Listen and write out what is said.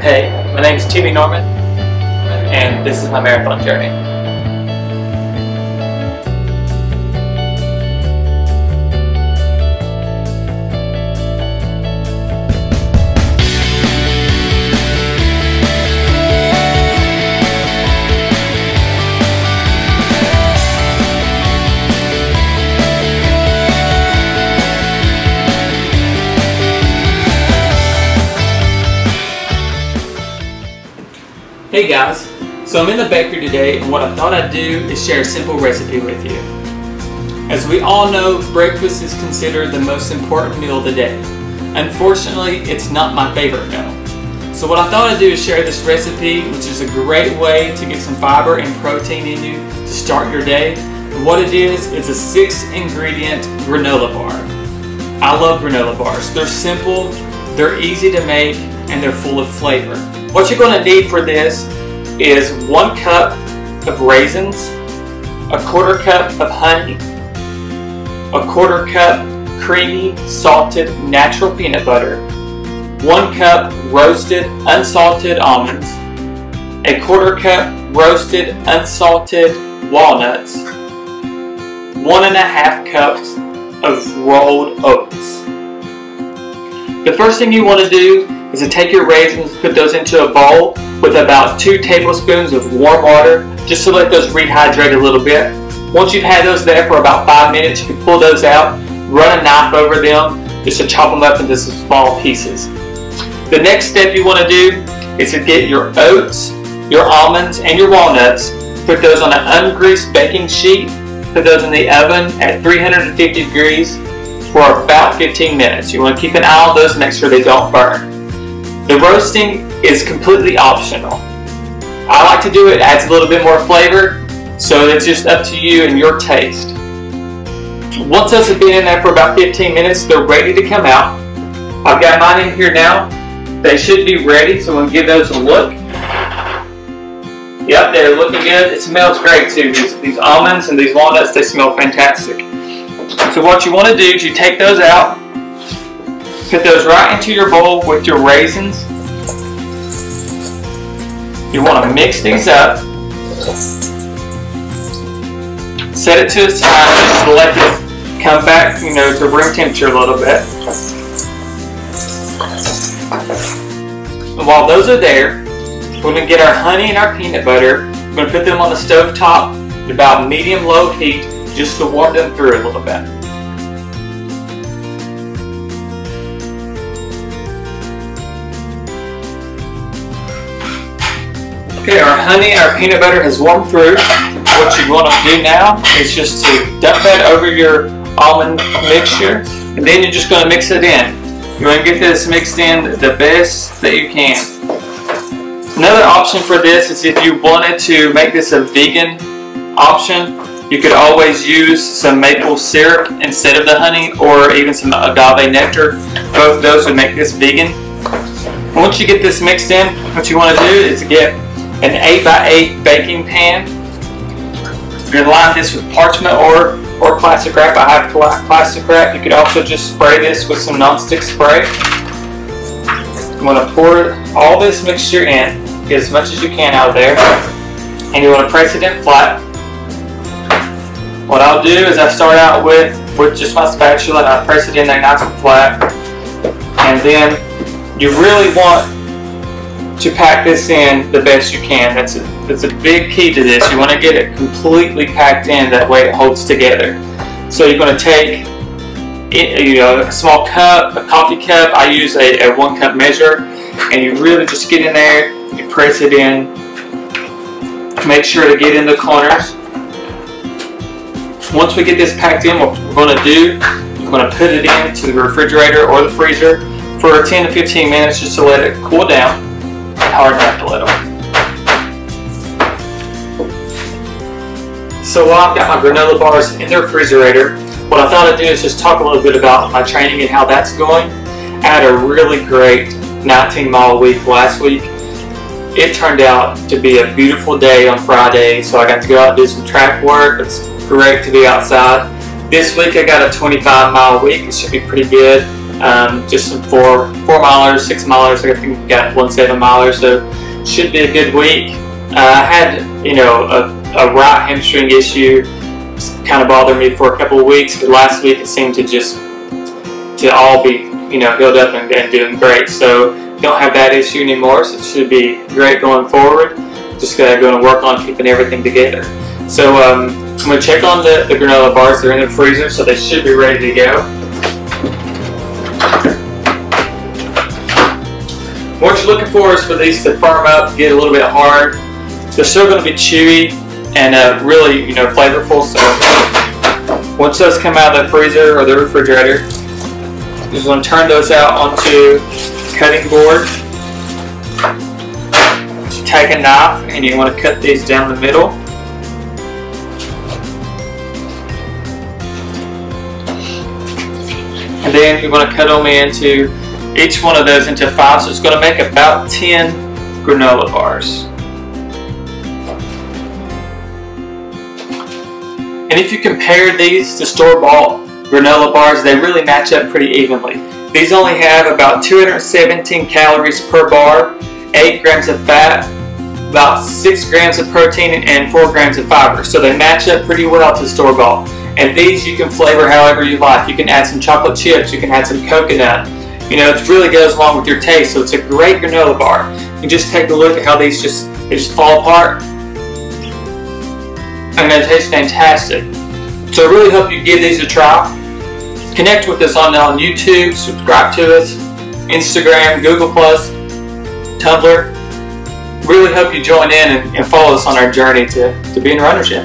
Hey, my name is TIMMY and this is my marathon journey. Hey guys, so I'm in the bakery today and what I thought I'd do is share a simple recipe with you. As we all know, breakfast is considered the most important meal of the day. Unfortunately, it's not my favorite meal. So what I thought I'd do is share this recipe, which is a great way to get some fiber and protein in you to start your day. And what it is a 6-ingredient granola bar. I love granola bars. They're simple, they're easy to make, and they're full of flavor. What you're going to need for this is 1 cup of raisins, a 1/4 cup of honey, a 1/4 cup creamy salted natural peanut butter, 1 cup roasted unsalted almonds, a 1/4 cup roasted unsalted walnuts, 1.5 cups of rolled oats. The first thing you want to do is to take your raisins, put those into a bowl with about 2 tablespoons of warm water, just to let those rehydrate a little bit. Once you've had those there for about 5 minutes, you can pull those out, run a knife over them, just to chop them up into some small pieces. The next step you want to do is to get your oats, your almonds, and your walnuts, put those on an ungreased baking sheet, put those in the oven at 350 degrees for about 15 minutes. You want to keep an eye on those and make sure they don't burn. The roasting is completely optional. I like to do it, adds a little bit more flavor, so it's just up to you and your taste. Once those have been in there for about 15 minutes, they're ready to come out. I've got mine in here now. They should be ready, so we'll give those a look. Yep, they're looking good. It smells great too. These almonds and these walnuts, they smell fantastic. So what you want to do is you take those out, put those right into your bowl with your raisins. You want to mix these up. Set it to the side, just let it come back, to room temperature a little bit. And while those are there, we're going to get our honey and our peanut butter. We're going to put them on the stove top at about medium-low heat, just to warm them through a little bit. Okay, our honey and our peanut butter has warmed through. What you want to do now is just to dump that over your almond mixture, and then you're just going to mix it in. You want to get this mixed in the best that you can. Another option for this is if you wanted to make this a vegan option, you could always use some maple syrup instead of the honey, or even some agave nectar. Both of those would make this vegan. Once you get this mixed in, what you want to do is get an 8x8 baking pan. You're going to line this with parchment or plastic wrap. I have plastic wrap. You could also just spray this with some non-stick spray. You want to pour all this mixture in, get as much as you can out of there, and you want to press it in flat. What I'll do is I start out with just my spatula and I press it in there nice and flat. And then you really want to pack this in the best you can. That's a big key to this. You want to get it completely packed in, that way it holds together. So you're going to take a small cup, a coffee cup. I use a 1 cup measure, and you really just get in there, you press it in, make sure to get in the corners. Once we get this packed in, what we're going to do, we're going to put it into the refrigerator or the freezer for 10 to 15 minutes, just to let it cool down and harden up a little. So while I've got my granola bars in the refrigerator, what I thought I'd do is just talk a little bit about my training and how that's going. I had a really great 19-mile week last week. It turned out to be a beautiful day on Friday, so I got to go out and do some track work. It's great to be outside. This week I got a 25-mile week. It should be pretty good. Just some 4-milers, 6-milers. I think we got 1 7-miler, so should be a good week. I had, you know, a right hamstring issue. It's kind of bothered me for a couple of weeks, but last week it seemed to all be, you know, healed up and doing great. So don't have that issue anymore, so it should be great going forward. Just going to work on keeping everything together. So I'm going to check on the granola bars. They're in the freezer, so they should be ready to go. What you're looking for is for these to firm up, get a little bit hard. They're still going to be chewy and really, you know, flavorful. So once those come out of the freezer or the refrigerator, you're just going to turn those out onto the cutting board. Take a knife and you want to cut these down the middle. And then you want to cut them into each one of those into 5, so it's going to make about 10 granola bars. And if you compare these to store-bought granola bars, they really match up pretty evenly. These only have about 217 calories per bar, 8 grams of fat, about 6 grams of protein, and 4 grams of fiber. So they match up pretty well to store-bought. And these you can flavor however you like. You can add some chocolate chips, you can add some coconut. You know, it really goes along with your taste, so it's a great granola bar. You just take a look at how these just fall apart, and they taste fantastic. So I really hope you give these a try. Connect with us on YouTube, subscribe to us, Instagram, Google+, Tumblr. Really hope you join in and follow us on our journey to being a runner chef.